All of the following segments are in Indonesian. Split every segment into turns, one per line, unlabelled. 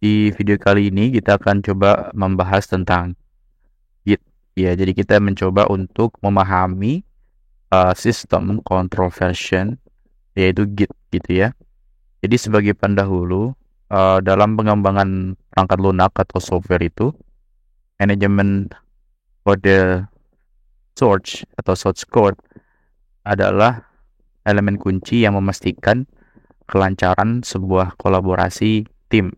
Di video kali ini kita akan coba membahas tentang Git. Ya, jadi kita mencoba untuk memahami sistem control version, yaitu Git gitu ya. Jadi sebagai pendahulu, dalam pengembangan perangkat lunak atau software itu, manajemen kode source atau source code adalah elemen kunci yang memastikan kelancaran sebuah kolaborasi tim.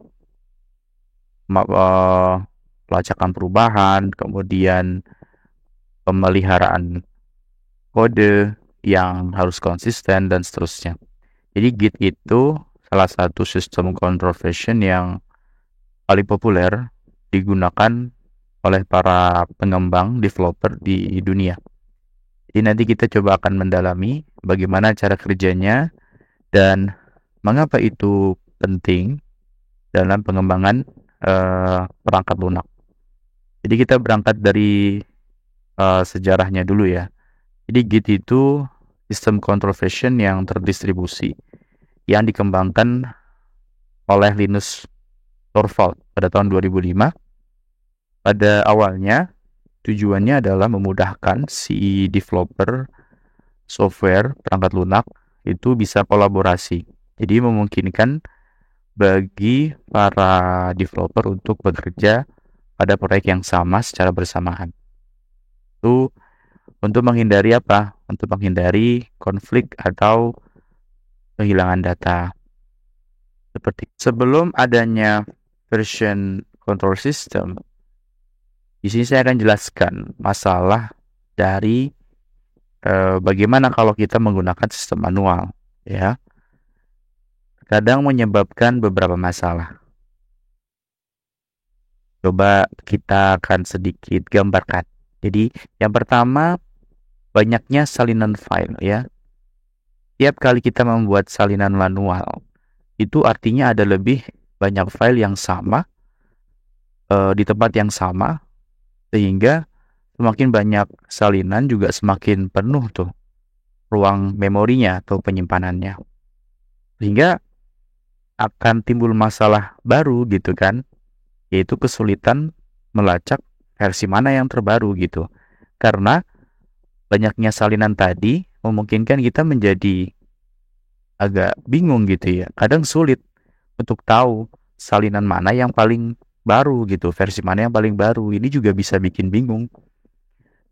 Pelacakan perubahan, kemudian pemeliharaan kode yang harus konsisten, dan seterusnya. Jadi Git itu salah satu sistem control version yang paling populer digunakan oleh para pengembang developer di dunia. Jadi nanti kita coba akan mendalami bagaimana cara kerjanya dan mengapa itu penting dalam pengembangan perangkat lunak. Jadi kita berangkat dari sejarahnya dulu ya. Jadi Git itu sistem control version yang terdistribusi yang dikembangkan oleh Linus Torvalds pada tahun 2005. Pada awalnya tujuannya adalah memudahkan si developer software perangkat lunak itu bisa kolaborasi. Jadi memungkinkan bagi para developer untuk bekerja pada proyek yang sama secara bersamaan. Itu untuk menghindari apa? Untuk menghindari konflik atau kehilangan data. Seperti sebelum adanya version control system, di sini saya akan jelaskan masalah dari bagaimana kalau kita menggunakan sistem manual, ya. Kadang menyebabkan beberapa masalah. Coba kita akan sedikit gambarkan. Jadi, yang pertama, banyaknya salinan file, ya. Tiap kali kita membuat salinan manual, itu artinya ada lebih banyak file yang sama di tempat yang sama, sehingga semakin banyak salinan juga semakin penuh tuh ruang memorinya atau penyimpanannya, sehingga akan timbul masalah baru gitu kan, yaitu kesulitan melacak versi mana yang terbaru gitu, karena banyaknya salinan tadi memungkinkan kita menjadi agak bingung gitu ya. Kadang sulit untuk tahu salinan mana yang paling baru gitu, versi mana yang paling baru. Ini juga bisa bikin bingung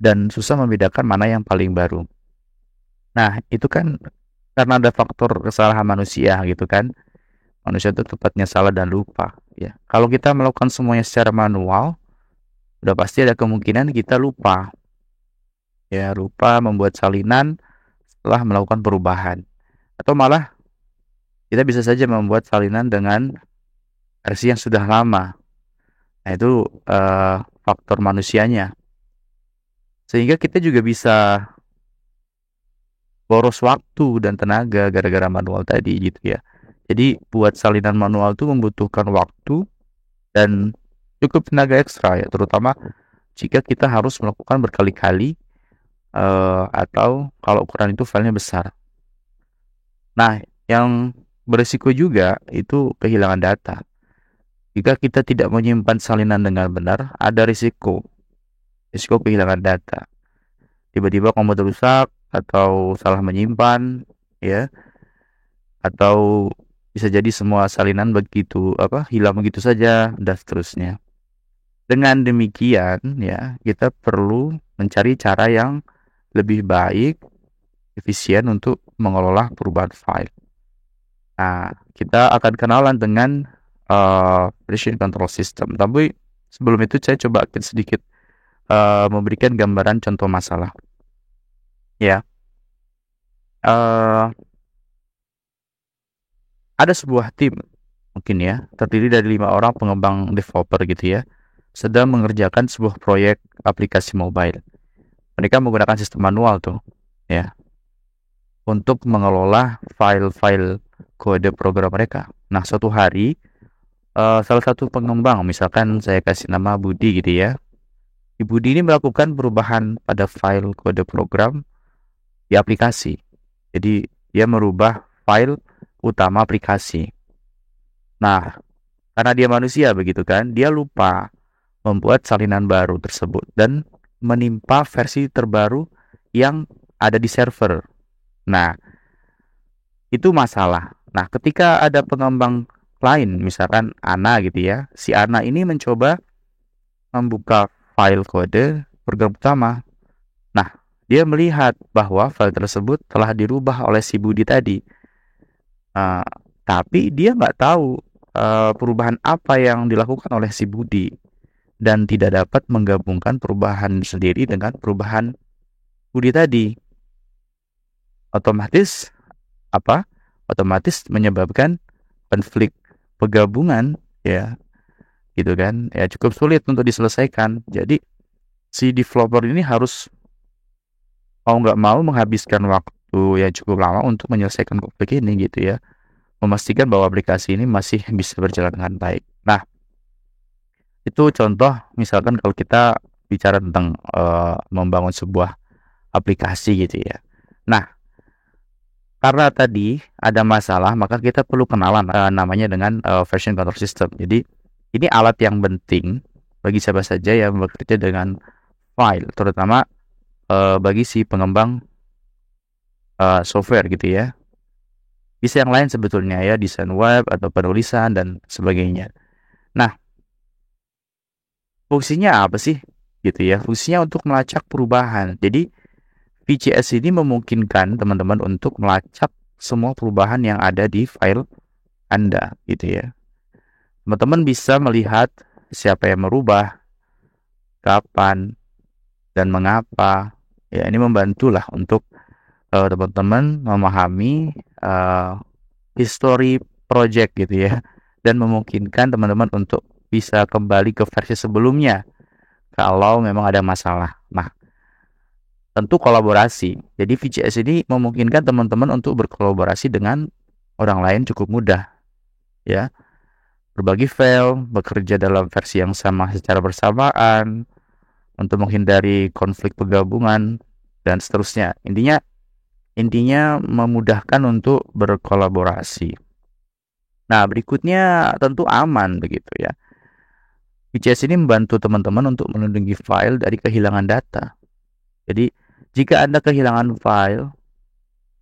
dan susah membedakan mana yang paling baru. Nah, itu kan karena ada faktor kesalahan manusia gitu kan. Manusia itu tepatnya salah dan lupa ya. Kalau kita melakukan semuanya secara manual, udah pasti ada kemungkinan kita lupa. Ya, lupa membuat salinan setelah melakukan perubahan. Atau malah kita bisa saja membuat salinan dengan versi yang sudah lama. Nah, itu faktor manusianya. Sehingga kita juga bisa boros waktu dan tenaga gara-gara manual tadi gitu ya. Jadi buat salinan manual itu membutuhkan waktu dan cukup tenaga ekstra ya, terutama jika kita harus melakukan berkali-kali atau kalau ukuran itu filenya besar. Nah, yang berisiko juga itu kehilangan data. Jika kita tidak menyimpan salinan dengan benar, ada risiko kehilangan data. Tiba-tiba komputer rusak atau salah menyimpan, ya, atau bisa jadi semua salinan hilang begitu saja, dan seterusnya. Dengan demikian, ya, kita perlu mencari cara yang lebih baik, efisien untuk mengelola perubahan file. Nah, kita akan kenalan dengan version control system. Tapi sebelum itu saya coba sedikit memberikan gambaran contoh masalah. Ya, ada sebuah tim mungkin ya, terdiri dari 5 orang pengembang developer gitu ya, sedang mengerjakan sebuah proyek aplikasi mobile. Mereka menggunakan sistem manual tuh, ya, untuk mengelola file-file kode program mereka. Nah, suatu hari salah satu pengembang, misalkan saya kasih nama Budi gitu ya, Budi ini melakukan perubahan pada file kode program di aplikasi. Jadi dia merubah file utama aplikasi. Nah, Karena dia manusia begitu kan, dia lupa membuat salinan baru tersebut dan menimpa versi terbaru yang ada di server. Nah, itu masalah. Nah, ketika ada pengembang lain, misalkan Ana gitu ya, si Ana ini mencoba membuka file kode program utama. Nah, dia melihat bahwa file tersebut telah dirubah oleh si Budi tadi. Uh, tapi dia nggak tahu perubahan apa yang dilakukan oleh si Budi dan tidak dapat menggabungkan perubahan sendiri dengan perubahan Budi tadi. Otomatis apa? Otomatis menyebabkan konflik penggabungan ya, gitu kan? Ya cukup sulit untuk diselesaikan. Jadi si developer ini harus mau nggak mau menghabiskan waktu yang cukup lama untuk menyelesaikan konflik ini gitu ya, memastikan bahwa aplikasi ini masih bisa berjalan dengan baik. Nah, itu contoh misalkan kalau kita bicara tentang membangun sebuah aplikasi gitu ya. Nah, karena tadi ada masalah, maka kita perlu kenalan namanya dengan version control system. Jadi, ini alat yang penting bagi siapa saja yang bekerja dengan file, terutama bagi si pengembang software gitu ya. Bisa yang lain sebetulnya ya, desain web atau penulisan dan sebagainya. Nah, fungsinya apa sih? Gitu ya. Fungsinya untuk melacak perubahan. Jadi, VCS ini memungkinkan teman-teman untuk melacak semua perubahan yang ada di file Anda gitu ya. Teman-teman bisa melihat siapa yang merubah, kapan, dan mengapa. Ya, ini membantulah untuk teman-teman memahami history project gitu ya, dan memungkinkan teman-teman untuk bisa kembali ke versi sebelumnya kalau memang ada masalah. Nah, tentu kolaborasi. Jadi VCS ini memungkinkan teman-teman untuk berkolaborasi dengan orang lain cukup mudah ya. Berbagi file, bekerja dalam versi yang sama secara bersamaan untuk menghindari konflik penggabungan dan seterusnya. Intinya memudahkan untuk berkolaborasi. Nah, berikutnya tentu aman begitu ya. VCS ini membantu teman-teman untuk melindungi file dari kehilangan data. Jadi, jika Anda kehilangan file,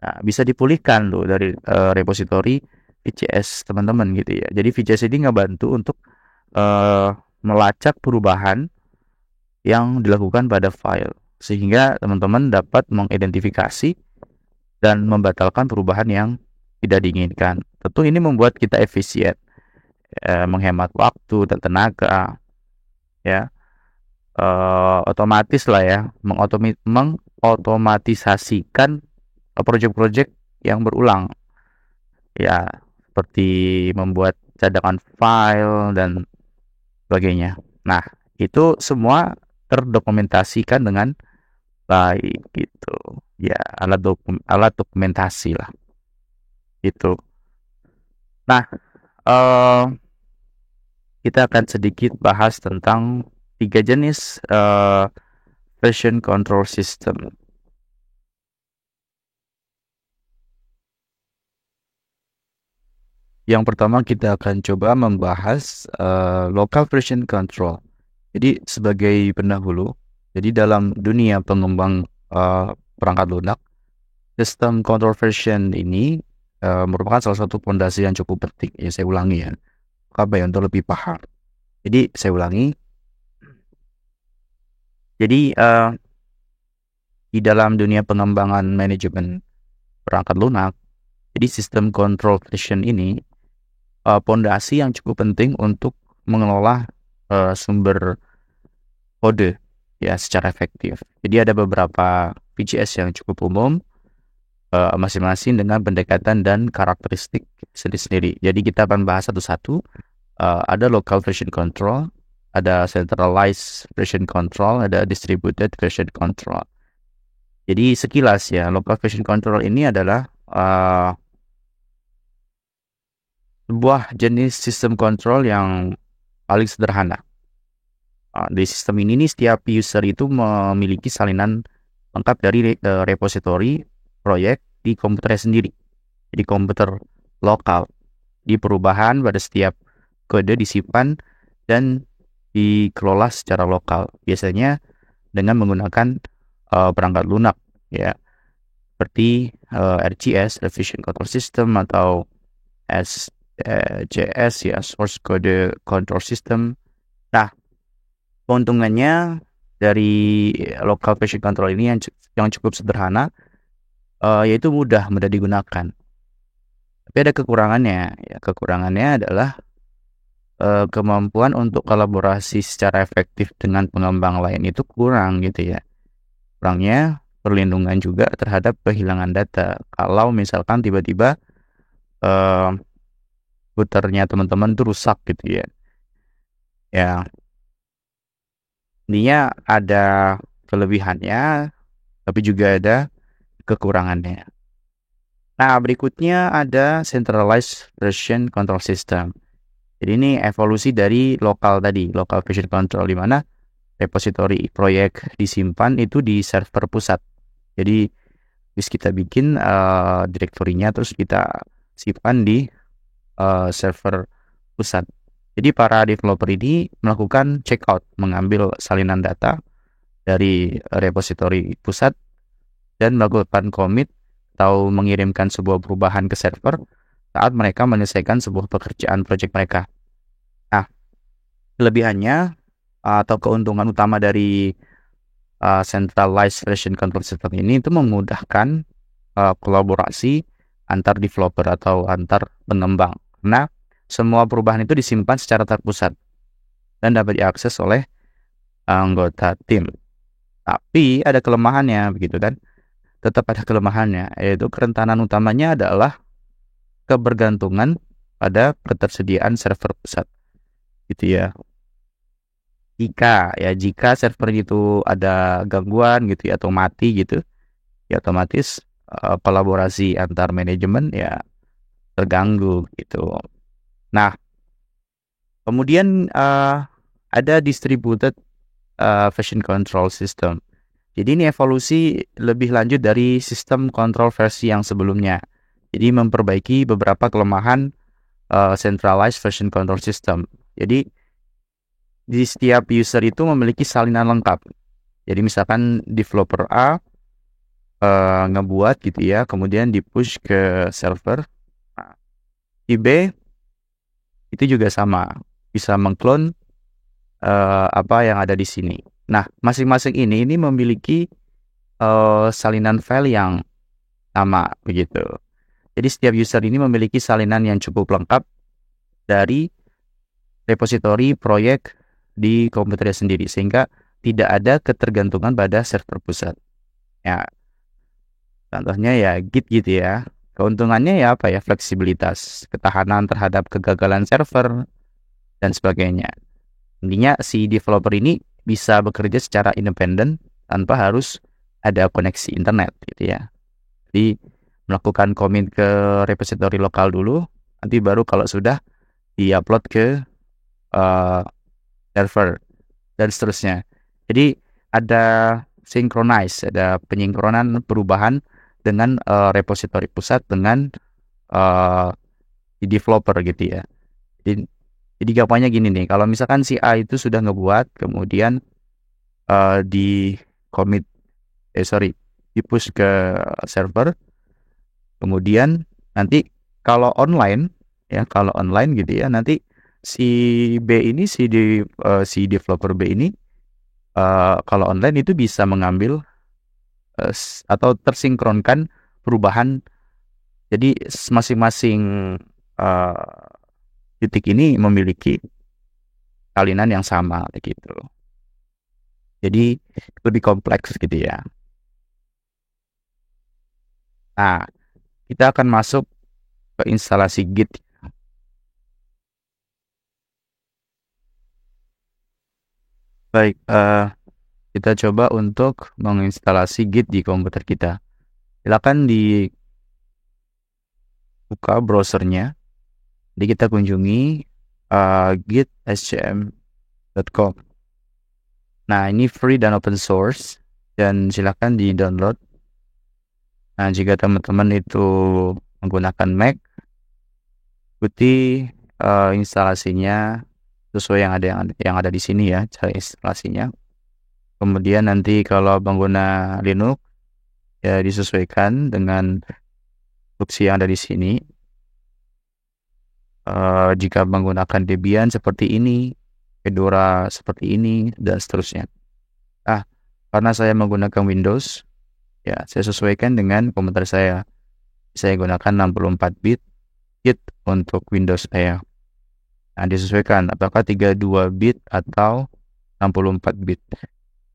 nah, bisa dipulihkan loh dari repository VCS teman-teman gitu ya. Jadi VCS ini ngebantu untuk melacak perubahan yang dilakukan pada file, sehingga teman-teman dapat mengidentifikasi dan membatalkan perubahan yang tidak diinginkan. Tentu ini membuat kita efisien, menghemat waktu dan tenaga, ya, otomatis lah ya, mengotomatisasikan project-project yang berulang, ya, seperti membuat cadangan file dan sebagainya. Nah, itu semua terdokumentasikan dengan baik gitu. Ya, alat dokumentasi lah. Gitu. Nah, kita akan sedikit bahas tentang 3 jenis version control system. Yang pertama kita akan coba membahas local version control. Jadi sebagai pendahulu, jadi dalam dunia pengembang perangkat lunak, sistem control version ini merupakan salah satu fondasi yang cukup penting. Ya, saya ulangi ya, ya untuk lebih paham. Jadi saya ulangi. Jadi di dalam dunia pengembangan manajemen perangkat lunak, jadi sistem control version ini fondasi yang cukup penting untuk mengelola sumber kode ya secara efektif. Jadi ada beberapa VCS yang cukup umum, masing-masing dengan pendekatan dan karakteristik sendiri-sendiri. Jadi kita akan bahas satu-satu. Ada local version control, ada centralized version control, ada distributed version control. Jadi sekilas ya, local version control ini adalah sebuah jenis sistem kontrol yang paling sederhana. Di sistem ini nih, setiap user itu memiliki salinan lengkap dari repository proyek di komputernya sendiri. Jadi komputer lokal. Di perubahan pada setiap kode disimpan dan dikelola secara lokal, biasanya dengan menggunakan perangkat lunak ya, seperti RCS, Revision Control System, atau SCS ya, Source Code Control System. Nah, keuntungannya dari local version control ini yang cukup sederhana, yaitu mudah digunakan. Tapi ada kekurangannya. Ya, kekurangannya adalah kemampuan untuk kolaborasi secara efektif dengan pengembang lain itu kurang gitu ya. Kurangnya perlindungan juga terhadap kehilangan data. Kalau misalkan tiba-tiba komputernya teman-teman itu rusak gitu ya. Ya, intinya ada kelebihannya, tapi juga ada kekurangannya. Nah, berikutnya ada centralized version control system. Jadi ini evolusi dari local version control, di mana repository proyek disimpan itu di server pusat. Jadi bis kita bikin direktorinya, terus kita simpan di server pusat. Jadi para developer ini melakukan checkout, mengambil salinan data dari repository pusat dan melakukan commit atau mengirimkan sebuah perubahan ke server saat mereka menyelesaikan sebuah pekerjaan proyek mereka. Nah, kelebihannya atau keuntungan utama dari centralized version control system ini itu memudahkan kolaborasi antar developer atau antar pengembang. Karena semua perubahan itu disimpan secara terpusat dan dapat diakses oleh anggota tim. Tapi ada kelemahannya, begitu kan? Tetap ada kelemahannya, yaitu kerentanan utamanya adalah kebergantungan pada ketersediaan server pusat, gitu ya. Jika server itu ada gangguan gitu ya, atau mati gitu, ya otomatis kolaborasi antar manajemen ya terganggu gitu. Nah, kemudian ada distributed version control system. Jadi ini evolusi lebih lanjut dari sistem kontrol versi yang sebelumnya. Jadi memperbaiki beberapa kelemahan centralized version control system. Jadi di setiap user itu memiliki salinan lengkap. Jadi misalkan developer A ngebuat gitu ya, kemudian di-push ke server. Di B itu juga sama, bisa mengklon apa yang ada di sini. Nah, masing-masing ini memiliki salinan file yang sama begitu. Jadi setiap user ini memiliki salinan yang cukup lengkap dari repository proyek di komputernya sendiri, sehingga tidak ada ketergantungan pada server pusat. Ya, contohnya ya Git gitu ya. Keuntungannya ya apa ya? Fleksibilitas, ketahanan terhadap kegagalan server, dan sebagainya. Intinya si developer ini bisa bekerja secara independen tanpa harus ada koneksi internet gitu ya. Jadi melakukan commit ke repository lokal dulu, nanti baru kalau sudah di-upload ke server dan seterusnya. Jadi ada synchronize, ada penyinkronan perubahan dengan repository pusat dengan di developer gitu ya. Jadi gampangnya gini nih, kalau misalkan si A itu sudah ngebuat, kemudian di push ke server, kemudian nanti kalau online gitu ya, nanti si developer B ini kalau online itu bisa mengambil atau tersinkronkan perubahan. Jadi masing-masing titik ini memiliki salinan yang sama gitu. Jadi lebih kompleks gitu ya. Nah, kita akan masuk ke instalasi Git. Baik, kita coba untuk menginstalasi Git di komputer kita. Silakan dibuka browsernya. Jadi kita kunjungi git.scm.com. Nah, ini free dan open source, dan silakan di-download. Nah, jika teman-teman itu menggunakan Mac, ikuti instalasinya sesuai yang ada di sini ya, cara instalasinya. Kemudian nanti kalau pengguna Linux ya disesuaikan dengan instruksi yang ada di sini. Jika menggunakan Debian seperti ini, Fedora seperti ini, dan seterusnya. Karena saya menggunakan Windows, ya saya sesuaikan dengan komputer saya. Saya gunakan 64 bit untuk Windows saya. Nah, disesuaikan apakah 32 bit atau 64 bit.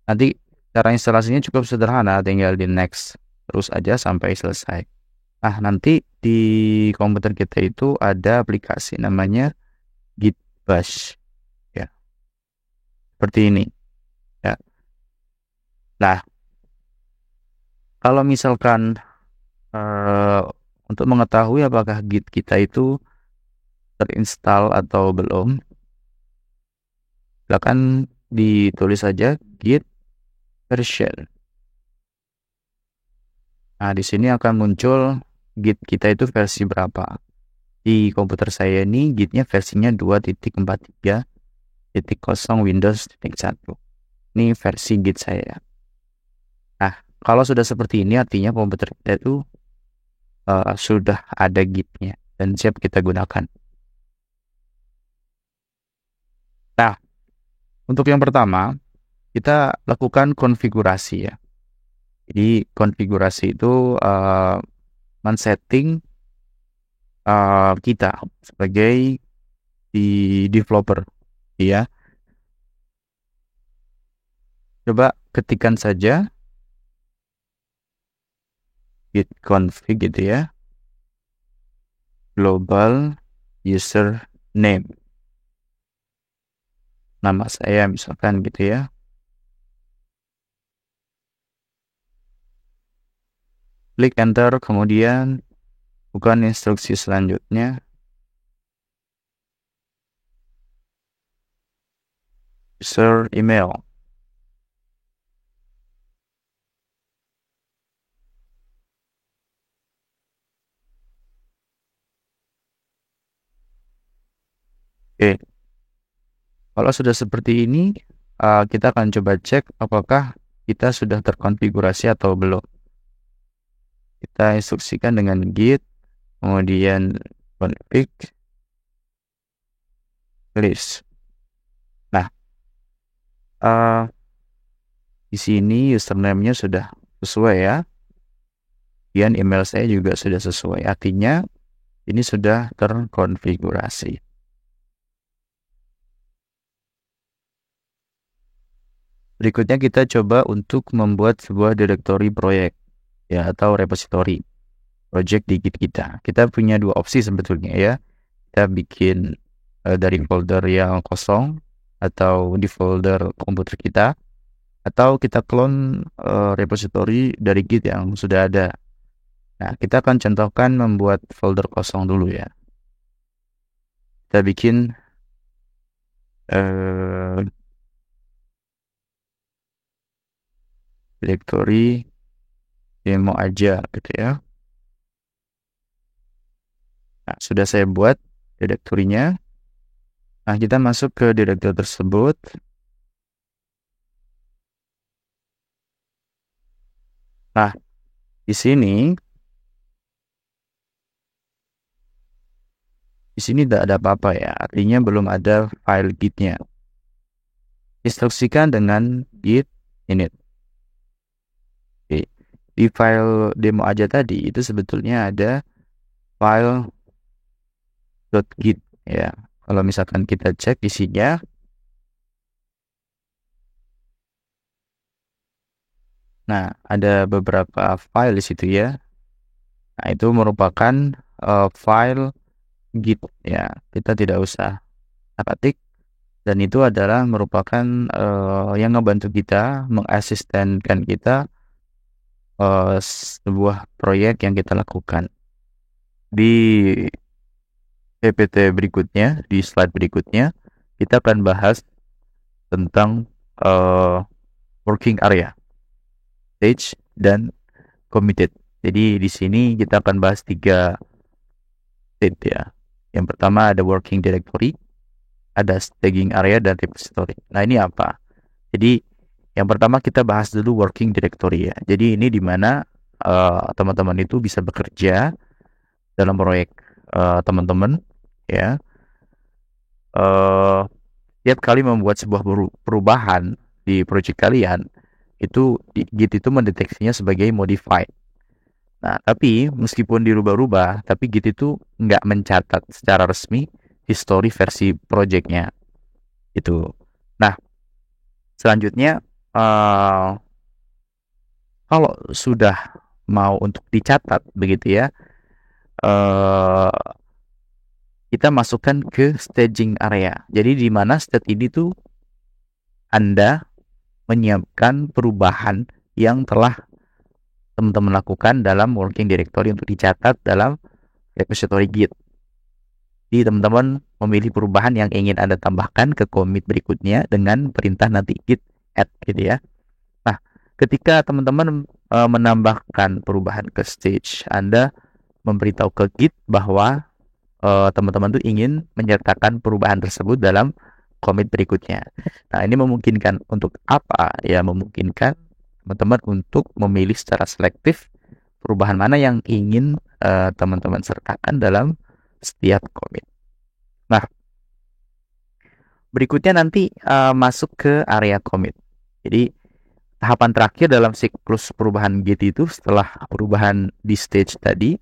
Nanti cara instalasinya cukup sederhana, tinggal di next terus aja sampai selesai. Nah, nanti di komputer kita itu ada aplikasi namanya Git Bash. Ya. Seperti ini. Ya. Nah, kalau misalkan untuk mengetahui apakah Git kita itu terinstall atau belum, silakan ditulis saja Git version. Nah, di sini akan muncul Git kita itu versi berapa. Di komputer saya ini Gitnya versinya 2.43.0 Windows 1. Ini versi Git saya. Nah, kalau sudah seperti ini artinya komputer kita itu sudah ada Gitnya dan siap kita gunakan. Nah, untuk yang pertama kita lakukan konfigurasi ya. Jadi konfigurasi itu men-setting kita sebagai developer, ya. Coba ketikkan saja git config gitu ya, global user name, nama saya misalkan gitu ya. Klik enter, kemudian bukan instruksi selanjutnya, user email. Oke, kalau sudah seperti ini, kita akan coba cek apakah kita sudah terkonfigurasi atau belum. Kita instruksikan dengan git, kemudian config list. Nah, di sini username-nya sudah sesuai ya. Kemudian email saya juga sudah sesuai. Artinya ini sudah terkonfigurasi. Berikutnya kita coba untuk membuat sebuah direktori proyek ya atau repository project di Git kita. Kita punya dua opsi sebetulnya ya. Kita bikin dari folder yang kosong atau di folder komputer kita, atau kita clone repository dari Git yang sudah ada. Nah, kita akan contohkan membuat folder kosong dulu ya. Kita bikin direktori demo aja gitu ya. Nah, sudah saya buat direktorinya. Nah, kita masuk ke direktori tersebut. Nah, di sini tidak ada apa-apa ya. Artinya belum ada file gitnya. Instruksikan dengan git init. Oke. Di file demo aja tadi itu sebetulnya ada file .git ya. Kalau misalkan kita cek isinya, nah ada beberapa file di situ ya. Nah, itu merupakan file git ya. Kita tidak usah ketik, dan itu adalah merupakan yang ngebantu kita, mengasistenkan kita sebuah proyek yang kita lakukan. Di PPT berikutnya, di slide berikutnya, kita akan bahas tentang working area, stage, dan committed. Jadi di sini kita akan bahas 3 state ya. Yang pertama ada working directory, ada staging area, dan repository. Nah, ini apa? Jadi, yang pertama kita bahas dulu working directory ya. Jadi ini di mana teman-teman itu bisa bekerja dalam proyek teman-teman ya. Tiap kali membuat sebuah perubahan di proyek kalian, itu Git itu mendeteksinya sebagai modified. Nah, tapi meskipun dirubah-rubah, tapi Git itu nggak mencatat secara resmi history versi projectnya itu. Nah, selanjutnya kalau sudah mau untuk dicatat begitu ya, kita masukkan ke staging area. Jadi di mana state ini tuh Anda menyiapkan perubahan yang telah teman-teman lakukan dalam working directory untuk dicatat dalam repository Git. Jadi teman-teman memilih perubahan yang ingin Anda tambahkan ke commit berikutnya dengan perintah nanti git add gitu ya. Nah, ketika teman-teman menambahkan perubahan ke stage, Anda memberitahu ke Git bahwa teman-teman tuh ingin menyertakan perubahan tersebut dalam commit berikutnya. Nah, ini memungkinkan untuk apa? Ya, memungkinkan teman-teman untuk memilih secara selektif perubahan mana yang ingin teman-teman sertakan dalam setiap commit. Nah, berikutnya nanti masuk ke area commit. Jadi, tahapan terakhir dalam siklus perubahan Git itu setelah perubahan di stage tadi,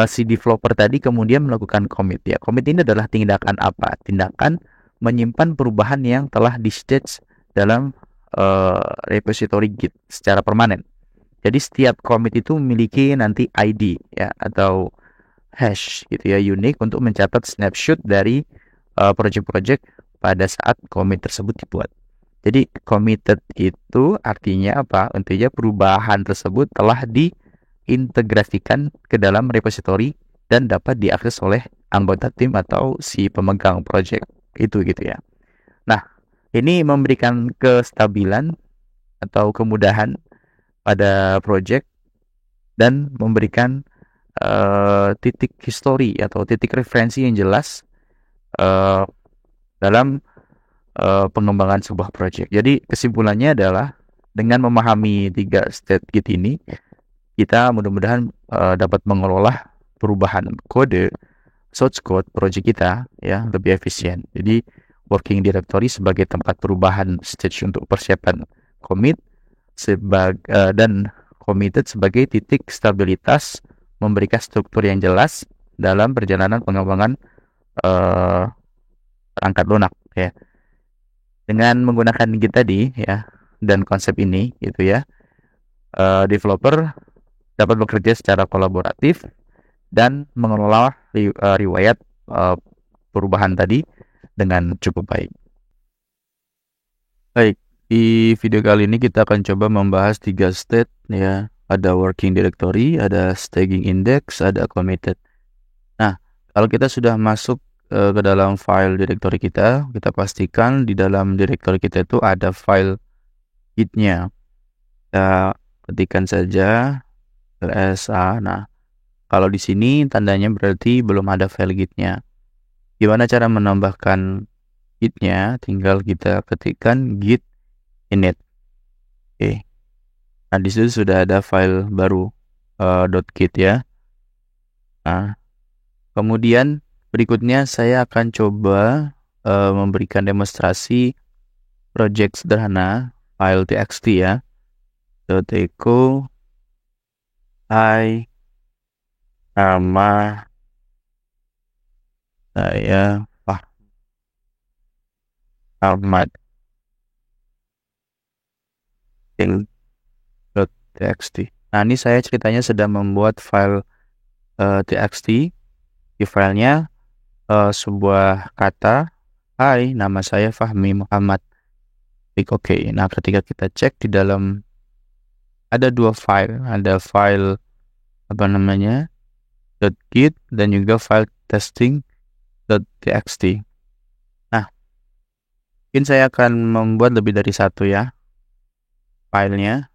si developer tadi kemudian melakukan commit ya. Commit ini adalah tindakan apa? Tindakan menyimpan perubahan yang telah di stage dalam repository Git secara permanen. Jadi setiap commit itu memiliki nanti ID ya atau hash gitu ya, unik untuk mencatat snapshot dari project-project pada saat commit tersebut dibuat. Jadi committed itu artinya apa? Intinya perubahan tersebut telah diintegrasikan ke dalam repository dan dapat diakses oleh anggota tim atau si pemegang project itu gitu ya. Nah, ini memberikan kestabilan atau kemudahan pada project dan memberikan titik histori atau titik referensi yang jelas dalam pengembangan sebuah project. Jadi kesimpulannya adalah dengan memahami 3 state Git ini, kita mudah-mudahan dapat mengelola perubahan kode source code project kita ya lebih efisien. Jadi working directory sebagai tempat perubahan stage untuk persiapan commit dan committed sebagai titik stabilitas, memberikan struktur yang jelas dalam perjalanan pengembangan perangkat lunak ya. Dengan menggunakan Git tadi ya dan konsep ini gitu ya, developer dapat bekerja secara kolaboratif dan mengelola riwayat perubahan tadi dengan cukup baik. Baik, di video kali ini kita akan coba membahas 3 state ya. Ada working directory, ada staging index, ada committed. Nah, kalau kita sudah masuk ke dalam file directory kita pastikan di dalam directory kita itu ada file git-nya. Kita ketikkan saja lsa. Nah, kalau di sini tandanya berarti belum ada file git-nya. Gimana cara menambahkan git-nya? Tinggal kita ketikkan git init. Oke. Nah, di situ sudah ada file baru .git ya. Nah, kemudian berikutnya saya akan coba memberikan demonstrasi project sederhana file txt ya. .echo nama saya Ahmad txt. Nah, ini saya ceritanya sedang membuat file txt. Di filenya sebuah kata, hai, nama saya Fahmi Muhammad. Klik OK. Nah, ketika kita cek di dalam ada 2 file, ada file .git dan juga file testing.txt. Nah, mungkin saya akan membuat lebih dari satu ya filenya.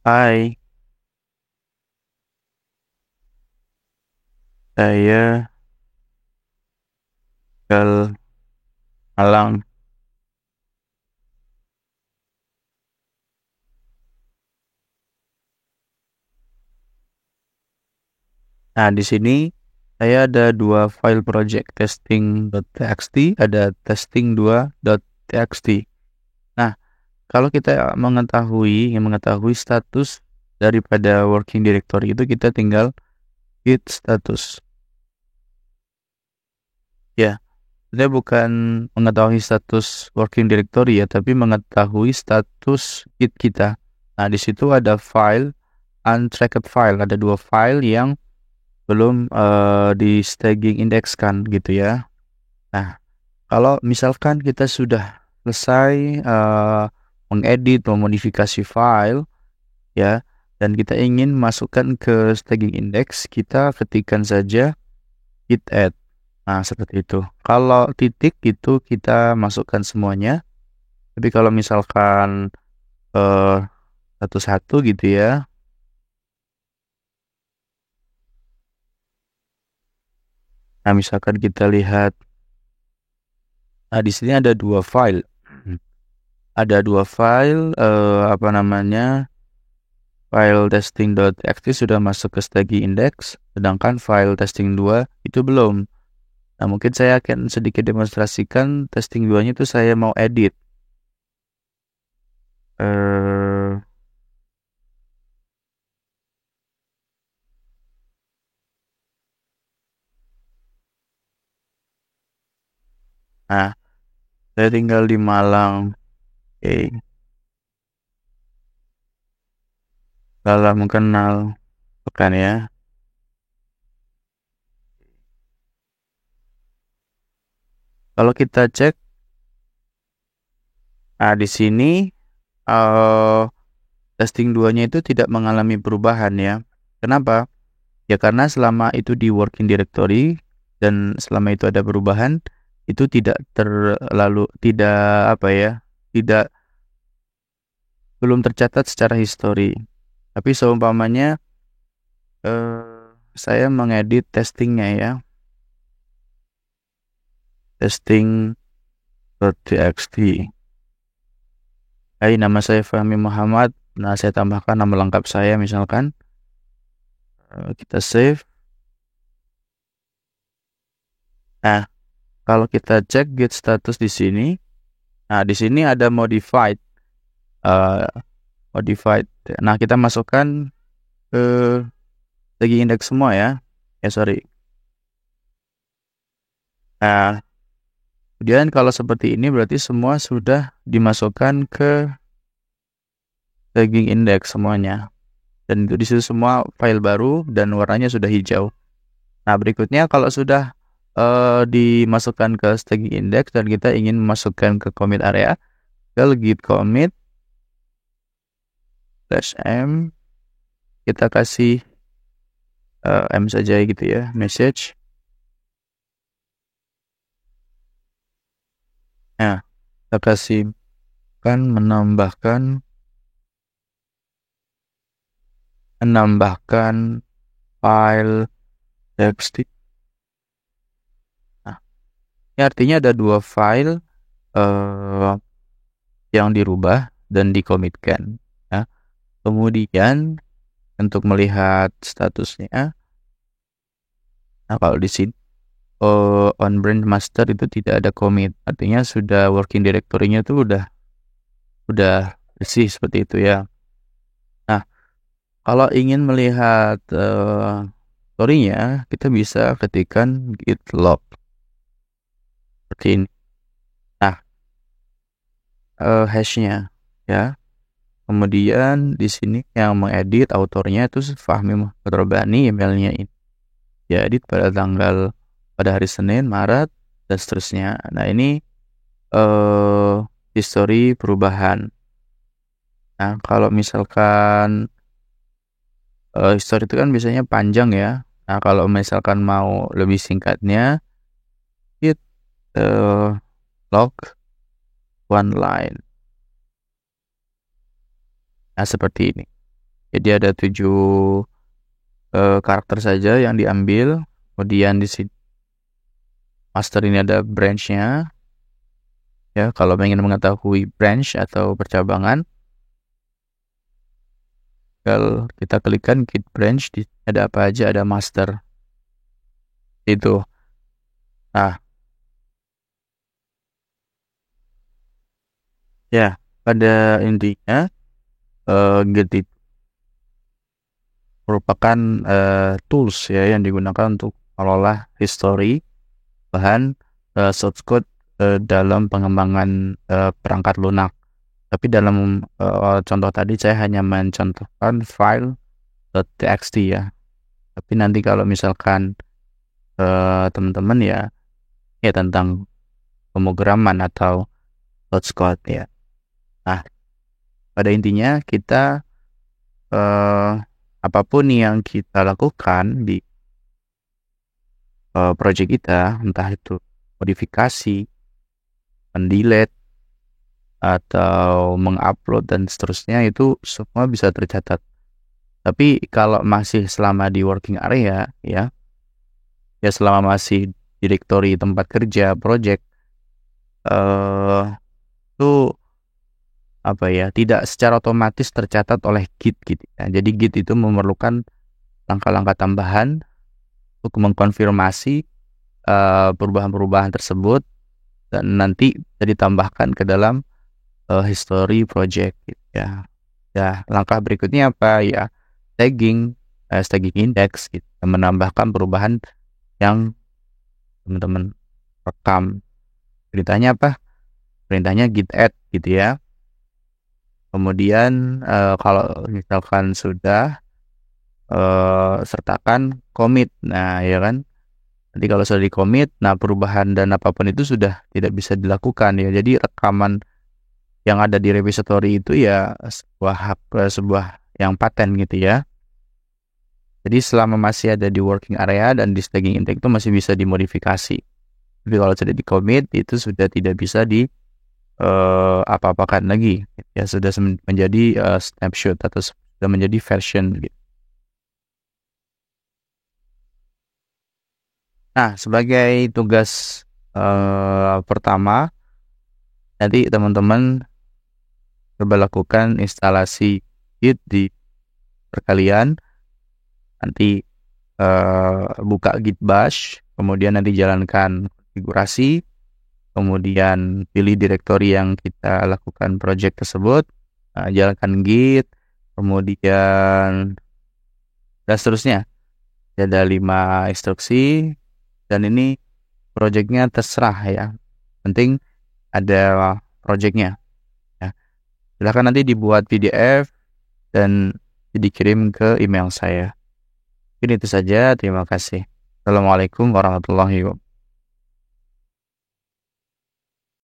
Hai, Saya tinggal Malang. Nah, di sini saya ada dua file project, testing.txt, ada testing2.txt. Nah, kalau kita mengetahui status daripada working directory itu, kita tinggal git status. Ya, kita bukan mengetahui status working directory ya, tapi mengetahui status git kita. Nah, di situ ada file untracked file, ada dua file yang belum di staging indekskan gitu ya. Nah, kalau misalkan kita sudah selesai mengedit, memodifikasi file ya, dan kita ingin masukkan ke staging index, kita ketikkan saja git add. Nah, seperti itu. Kalau titik itu kita masukkan semuanya. Tapi kalau misalkan eh, satu-satu gitu ya. Nah, misalkan kita lihat, nah di sini ada dua file. Ada dua file, apa namanya? File testing.txt sudah masuk ke staging index, sedangkan file testing 2 itu belum. Nah, mungkin saya akan sedikit demonstrasikan testing 2-nya itu saya mau edit. Eh, nah, saya tinggal di Malang. Oke, salam kenal, bukan ya? Kalau kita cek, nah di sini testing 2-nya itu tidak mengalami perubahan ya. Kenapa? Ya karena selama itu di working directory dan selama itu ada perubahan, itu tidak apa ya, tidak belum tercatat secara histori. Tapi seumpamanya saya mengedit testingnya ya, testing.txt. Hai, nama saya Fahmi Muhammad. Nah, saya tambahkan nama lengkap saya misalkan. Kita save. Nah, kalau kita cek git status di sini, nah di sini ada modified. eh, Modified. Nah, kita masukkan ke segi indeks semua ya. Sorry. Nah, kemudian kalau seperti ini berarti semua sudah dimasukkan ke tagging indeks semuanya. Dan di situ semua file baru dan warnanya sudah hijau. Nah, berikutnya kalau sudah dimasukkan ke staging index dan kita ingin memasukkan ke commit area, ke git commit -m, kita kasih m saja gitu ya, message. Nah, kita kasih kan menambahkan file txt. Nah, ini artinya ada dua file yang dirubah dan dikomitkan ya. Kemudian untuk melihat statusnya, nah kalau di sini on branch master itu tidak ada commit, artinya sudah working directory-nya itu udah bersih seperti itu ya. Nah, kalau ingin melihat story-nya, kita bisa ketikkan git log seperti ini. Nah, hash-nya ya. Kemudian di sini yang mengedit autornya itu Fahmi Muhammad Robani, emailnya ini. Ya, edit pada hari Senin, Maret dan seterusnya. Nah, ini history perubahan. Nah, kalau misalkan history itu kan biasanya panjang ya. Nah, kalau misalkan mau lebih singkatnya, git log one line. Nah, seperti ini. Jadi ada 7 karakter saja yang diambil. Kemudian di sini master ini ada branch-nya. Ya, kalau ingin mengetahui branch atau percabangan, kalau kita klikkan git branch, ada apa aja, ada master. Itu. Nah, ya, pada intinya git itu merupakan tools ya yang digunakan untuk mengelola history bahan source code dalam pengembangan perangkat lunak. Tapi dalam contoh tadi saya hanya mencontohkan file .txt ya. Tapi nanti kalau misalkan teman-teman ya tentang pemrograman atau source code ya. Nah, pada intinya kita apapun yang kita lakukan di project kita, entah itu modifikasi, mendelete, atau mengupload dan seterusnya, itu semua bisa tercatat. Tapi kalau masih selama di working area ya selama masih directory tempat kerja, project, itu apa ya, tidak secara otomatis tercatat oleh Git gitu ya. Jadi Git itu memerlukan langkah-langkah tambahan untuk mengkonfirmasi perubahan-perubahan tersebut dan nanti bisa ditambahkan ke dalam history project gitu ya. Ya, langkah berikutnya apa ya? Tagging index gitu, menambahkan perubahan yang teman-teman rekam. Perintahnya apa? Perintahnya git add gitu ya. Kemudian kalau misalkan sudah sertakan commit. Nah, ya kan? Nanti kalau sudah di commit, nah perubahan dan apapun itu sudah tidak bisa dilakukan ya. Jadi rekaman yang ada di repository itu ya sebuah yang paten gitu ya. Jadi selama masih ada di working area dan di staging intake itu masih bisa dimodifikasi. Tapi kalau sudah di commit itu sudah tidak bisa di apa-apakan lagi. Ya sudah menjadi snapshot atau sudah menjadi version gitu. Nah, sebagai tugas pertama, nanti teman-teman coba lakukan instalasi Git di perkalian. Nanti buka Git bash, kemudian nanti jalankan konfigurasi, kemudian pilih direktori yang kita lakukan project tersebut, jalankan Git, kemudian dan seterusnya. Ada 5 instruksi dan ini projectnya terserah ya. Penting ada projectnya. Ya. Silahkan nanti dibuat PDF dan dikirim ke email saya. Mungkin itu saja. Terima kasih. Assalamualaikum warahmatullahi wabarakatuh.